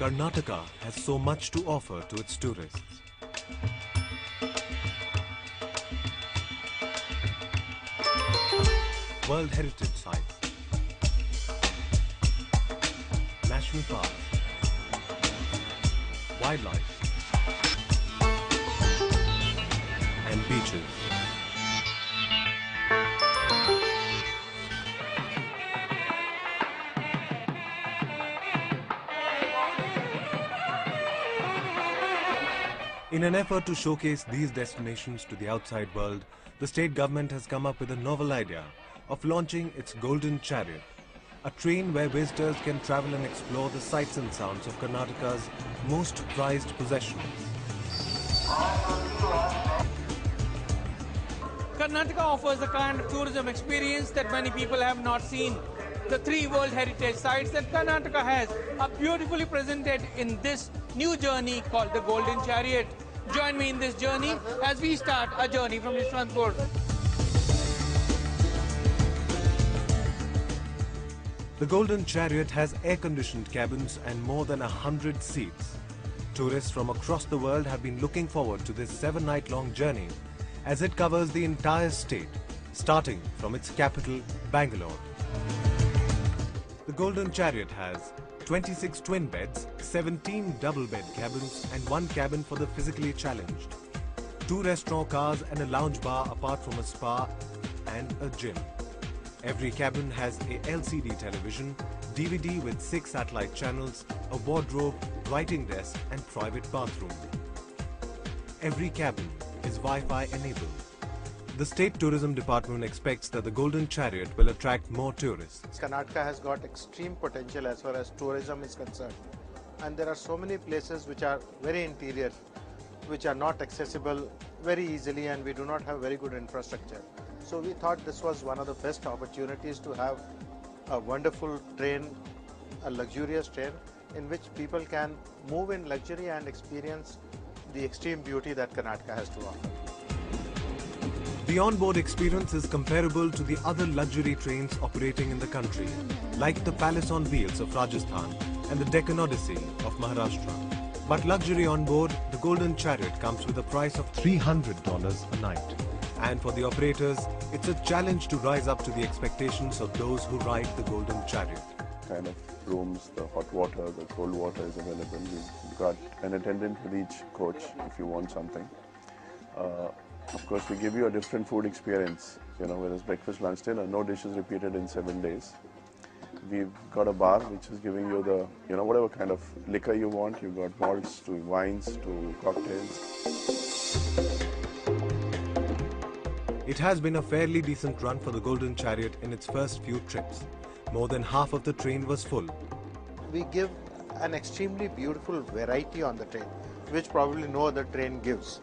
Karnataka has so much to offer to its tourists. World Heritage Sites, National Parks, Wildlife, and beaches. In an effort to showcase these destinations to the outside world, the state government has come up with a novel idea of launching its Golden Chariot, a train where visitors can travel and explore the sights and sounds of Karnataka's most prized possessions. Karnataka offers the kind of tourism experience that many people have not seen. The 3 World Heritage Sites that Karnataka has are beautifully presented in this new journey called the Golden Chariot. Join me in this journey as we start our journey from Yeshwanthpur. The Golden Chariot has air-conditioned cabins and more than 100 seats. Tourists from across the world have been looking forward to this 7-night-long journey as it covers the entire state, starting from its capital, Bangalore. The Golden Chariot has 26 twin beds, 17 double-bed cabins and 1 cabin for the physically challenged, 2 restaurant cars and a lounge bar apart from a spa and a gym. Every cabin has a LCD television, DVD with 6 satellite channels, a wardrobe, writing desk and private bathroom. Every cabin is Wi-Fi enabled. The State Tourism Department expects that the Golden Chariot will attract more tourists. Karnataka has got extreme potential as far as tourism is concerned. And there are so many places which are very interior, which are not accessible very easily, and we do not have very good infrastructure. So we thought this was one of the best opportunities to have a wonderful train, a luxurious train, in which people can move in luxury and experience the extreme beauty that Karnataka has to offer. The onboard experience is comparable to the other luxury trains operating in the country, like the Palace on Wheels of Rajasthan and the Deccan Odyssey of Maharashtra. But luxury on board, the Golden Chariot comes with a price of $300 a night. And for the operators, it's a challenge to rise up to the expectations of those who ride the Golden Chariot. Kind of rooms, the hot water, the cold water is available. We've got an attendant with each coach if you want something. Of course, we give you a different food experience, whether it's breakfast, lunch, dinner, no dishes repeated in 7 days. We've got a bar which is giving you the, whatever kind of liquor you want. You've got malts to wines to cocktails. It has been a fairly decent run for the Golden Chariot in its first few trips. More than half of the train was full. We give an extremely beautiful variety on the train, which probably no other train gives.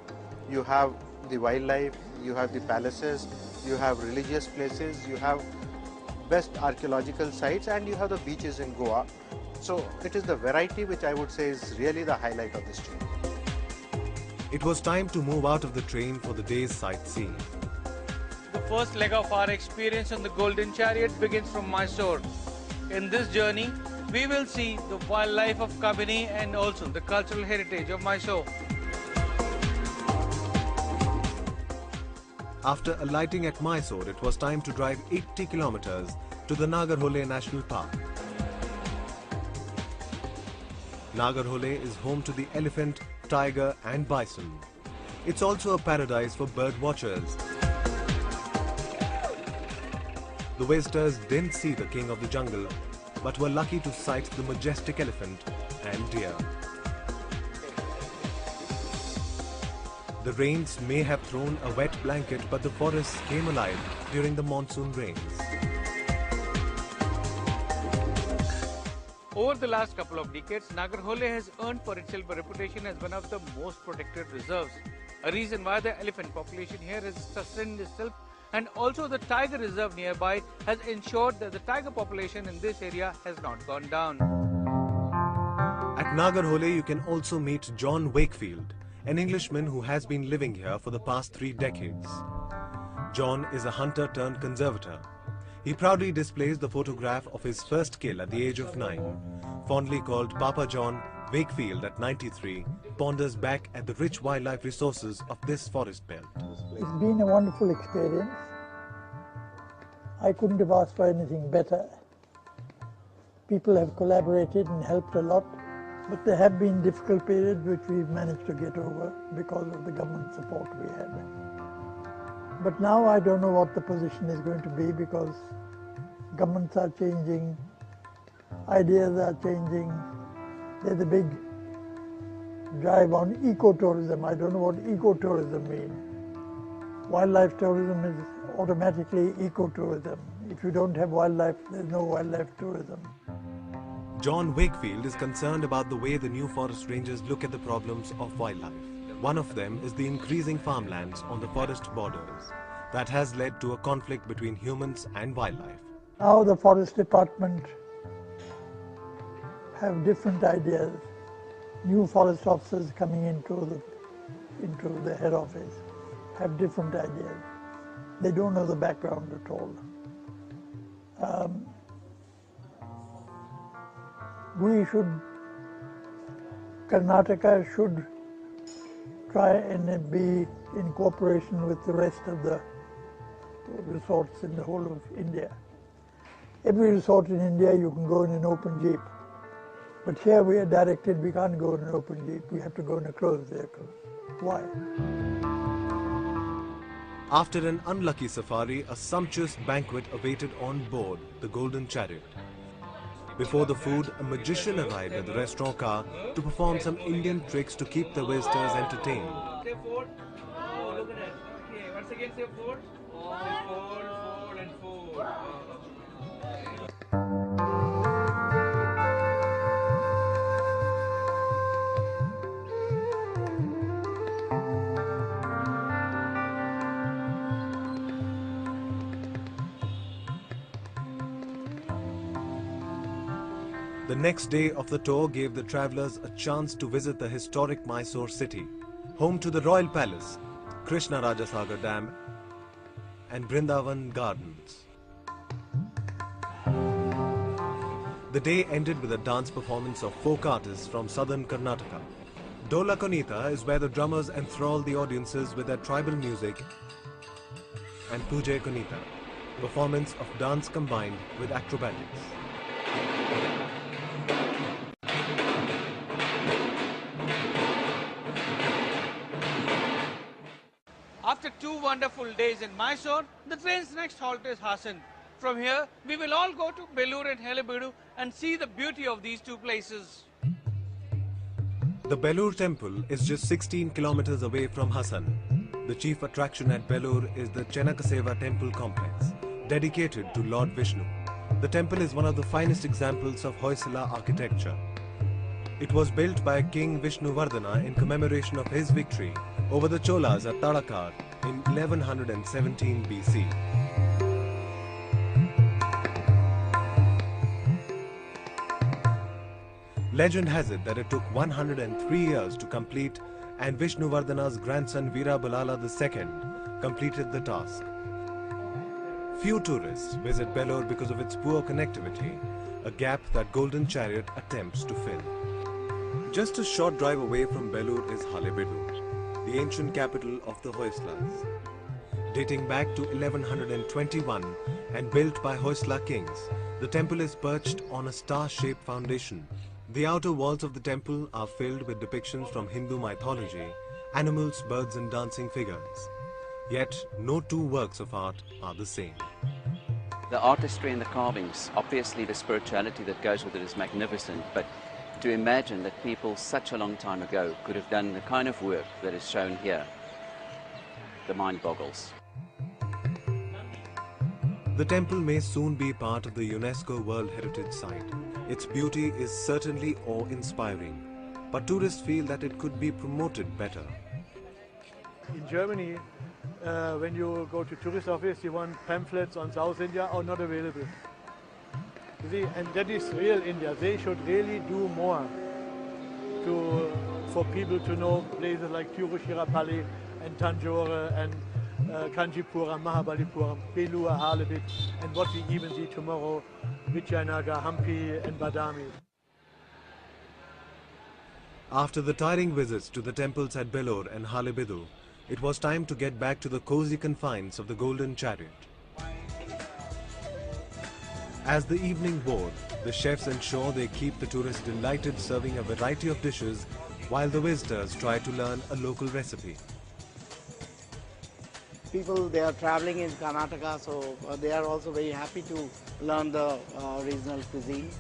You have the wildlife, you have the palaces, you have religious places, you have best archaeological sites, and you have the beaches in Goa. So it is the variety which I would say is really the highlight of this train. It was time to move out of the train for the day's sightseeing. The first leg of our experience on the Golden Chariot begins from Mysore. In this journey, we will see the wildlife of Kabini and also the cultural heritage of Mysore. After alighting at Mysore, it was time to drive 80 kilometers to the Nagarhole National Park. Nagarhole is home to the elephant, tiger and bison. It's also a paradise for bird watchers. The visitors didn't see the king of the jungle, but were lucky to sight the majestic elephant and deer. The rains may have thrown a wet blanket, but the forests came alive during the monsoon rains. Over the last couple of decades, Nagarhole has earned for itself a reputation as one of the most protected reserves. A reason why the elephant population here has sustained itself, and also the tiger reserve nearby has ensured that the tiger population in this area has not gone down. At Nagarhole, you can also meet John Wakefield, an Englishman who has been living here for the past 3 decades. John is a hunter turned conservator. He proudly displays the photograph of his first kill at the age of 9, fondly called Papa John, Wakefield, at 93, ponders back at the rich wildlife resources of this forest belt. It's been a wonderful experience. I couldn't have asked for anything better. People have collaborated and helped a lot, but there have been difficult periods which we've managed to get over because of the government support we had. But now I don't know what the position is going to be because governments are changing, ideas are changing. There's a big drive on ecotourism. I don't know what ecotourism means. Wildlife tourism is automatically ecotourism. If you don't have wildlife, there's no wildlife tourism. John Wakefield is concerned about the way the new forest rangers look at the problems of wildlife. One of them is the increasing farmlands on the forest borders. That has led to a conflict between humans and wildlife. Now the forest department have different ideas. New forest officers coming into the head office have different ideas. They don't know the background at all. Karnataka should try and be in cooperation with the rest of the resorts in the whole of India. Every resort in India you can go in an open jeep. But here we are directed, we can't go in an open jeep, we have to go in a closed vehicle. Why? After an unlucky safari, a sumptuous banquet awaited on board the Golden Chariot. Before the food, a magician arrived at the restaurant car to perform some Indian tricks to keep the visitors entertained. Say four. Oh, look at that. Okay, once again say four. Four and four. The next day of the tour gave the travellers a chance to visit the historic Mysore city, home to the Royal Palace, Krishna Rajasagar Dam and Brindavan Gardens. The day ended with a dance performance of folk artists from southern Karnataka. Dola Konita is where the drummers enthrall the audiences with their tribal music, and Pujay Konita, performance of dance combined with acrobatics. After 2 wonderful days in Mysore, the train's next halt is Hassan. From here, we will all go to Belur and Halebeedu and see the beauty of these two places. The Belur temple is just 16 kilometers away from Hassan. The chief attraction at Belur is the Chenakaseva temple complex, dedicated to Lord Vishnu. The temple is one of the finest examples of Hoysala architecture. It was built by King Vishnuvardhana in commemoration of his victory over the Cholas at Talakar in 1117 BC. Legend has it that it took 103 years to complete, and Vishnuvardhana's grandson Veerabalala II completed the task. Few tourists visit Belur because of its poor connectivity, a gap that Golden Chariot attempts to fill. Just a short drive away from Belur is Halebeedu, the ancient capital of the Hoysalas. Dating back to 1121 and built by Hoysala kings, the temple is perched on a star-shaped foundation. The outer walls of the temple are filled with depictions from Hindu mythology, animals, birds and dancing figures. Yet, no two works of art are the same. The artistry and the carvings, obviously the spirituality that goes with it is magnificent, but to imagine that people such a long time ago could have done the kind of work that is shown here, the mind boggles. The temple may soon be part of the UNESCO World Heritage Site. Its beauty is certainly awe-inspiring, but tourists feel that it could be promoted better. In Germany, when you go to tourist office, you want pamphlets on South India are not available. You see, and that is real India. They should really do more for people to know places like Tiruchirappalli and Tanjore and Kanchipuram, Mahabalipuram, Belur, Halebid, and what we even see tomorrow, Vijayanagar, Hampi and Badami. After the tiring visits to the temples at Belur and Halebidu, it was time to get back to the cozy confines of the Golden Chariot. As the evening wore, the chefs ensure they keep the tourists delighted, serving a variety of dishes while the visitors try to learn a local recipe. People, they are traveling in Karnataka, so they are also very happy to learn the regional cuisine.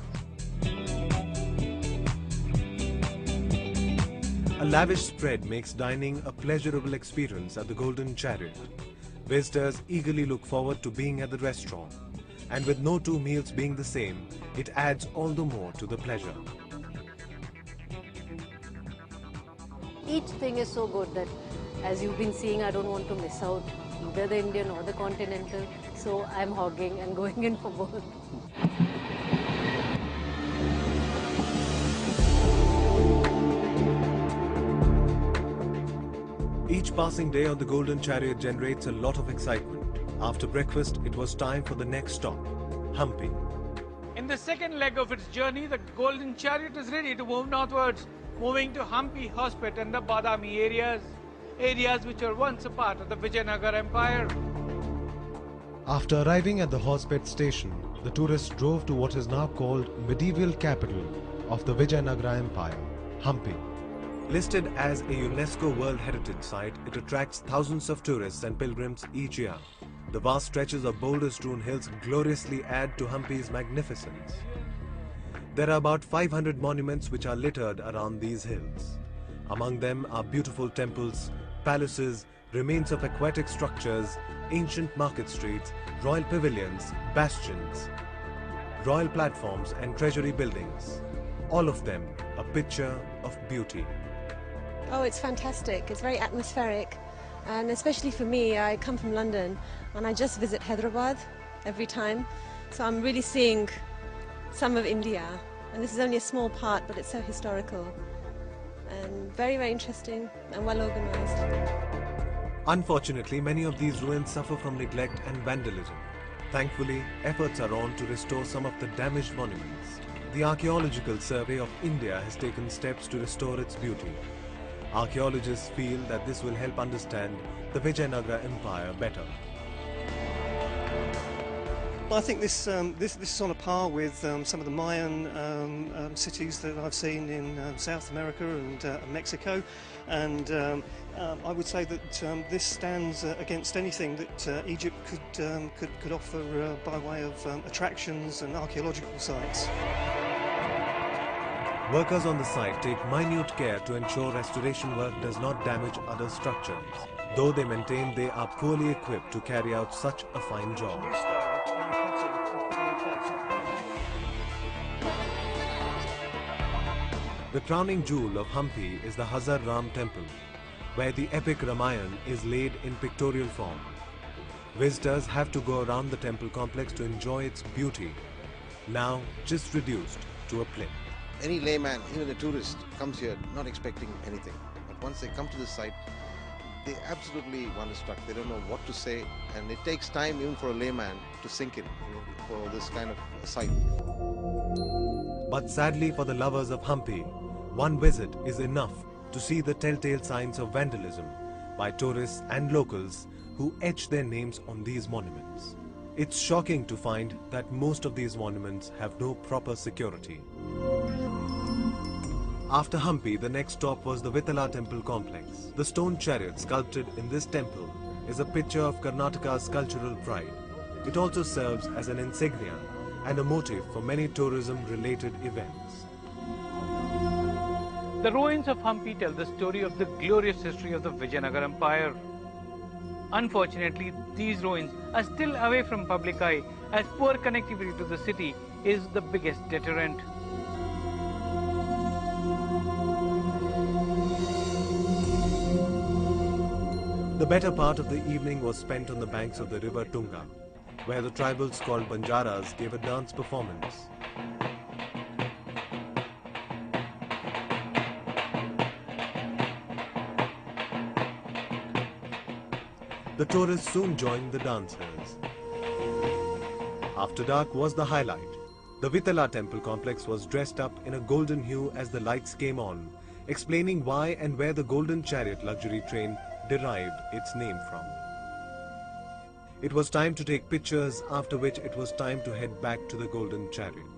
A lavish spread makes dining a pleasurable experience at the Golden Chariot. Visitors eagerly look forward to being at the restaurant. And with no two meals being the same, it adds all the more to the pleasure. Each thing is so good that, as you've been seeing, I don't want to miss out either the Indian or the continental. So I'm hogging and going in for both. Each passing day on the Golden Chariot generates a lot of excitement. After breakfast, it was time for the next stop, Hampi. In the second leg of its journey, the Golden Chariot is ready to move northwards, moving to Hampi, Hospet and the Badami areas which were once a part of the Vijayanagar Empire. After arriving at the Hospet station, the tourists drove to what is now called medieval capital of the Vijayanagar Empire, Hampi. Listed as a UNESCO World Heritage Site, it attracts thousands of tourists and pilgrims each year. The vast stretches of boulder-strewn hills gloriously add to Hampi's magnificence. There are about 500 monuments which are littered around these hills. Among them are beautiful temples, palaces, remains of aquatic structures, ancient market streets, royal pavilions, bastions, royal platforms and treasury buildings. All of them a picture of beauty. Oh, it's fantastic. It's very atmospheric. And especially for me, I come from London and I just visit Hyderabad every time. So I'm really seeing some of India. And this is only a small part, but it's so historical and very, very interesting and well organized. Unfortunately, many of these ruins suffer from neglect and vandalism. Thankfully, efforts are on to restore some of the damaged monuments. The Archaeological Survey of India has taken steps to restore its beauty. Archaeologists feel that this will help understand the Vijayanagar Empire better. Well, I think this is on a par with some of the Mayan cities that I've seen in South America and Mexico, and I would say that this stands against anything that Egypt could offer by way of attractions and archaeological sites. Workers on the site take minute care to ensure restoration work does not damage other structures. Though they maintain they are poorly equipped to carry out such a fine job. The crowning jewel of Hampi is the Hazar Ram temple, where the epic Ramayana is laid in pictorial form. Visitors have to go around the temple complex to enjoy its beauty, now just reduced to a plinth. Any layman, even a tourist, comes here not expecting anything. But once they come to the site, they absolutely wonderstruck. They don't know what to say, and it takes time even for a layman to sink in for this kind of site. But sadly for the lovers of Hampi, one visit is enough to see the telltale signs of vandalism by tourists and locals who etch their names on these monuments. It's shocking to find that most of these monuments have no proper security. After Hampi, the next stop was the Vitala temple complex. The stone chariot sculpted in this temple is a picture of Karnataka's cultural pride. It also serves as an insignia and a motif for many tourism-related events. The ruins of Hampi tell the story of the glorious history of the Vijayanagar Empire. Unfortunately, these ruins are still away from public eye, as poor connectivity to the city is the biggest deterrent. The better part of the evening was spent on the banks of the river Tunga, where the tribals called Banjaras gave a dance performance. The tourists soon joined the dancers. After dark was the highlight. The Vitala temple complex was dressed up in a golden hue as the lights came on, explaining why and where the Golden Chariot luxury train derived its name from. It was time to take pictures, after which it was time to head back to the Golden Chariot.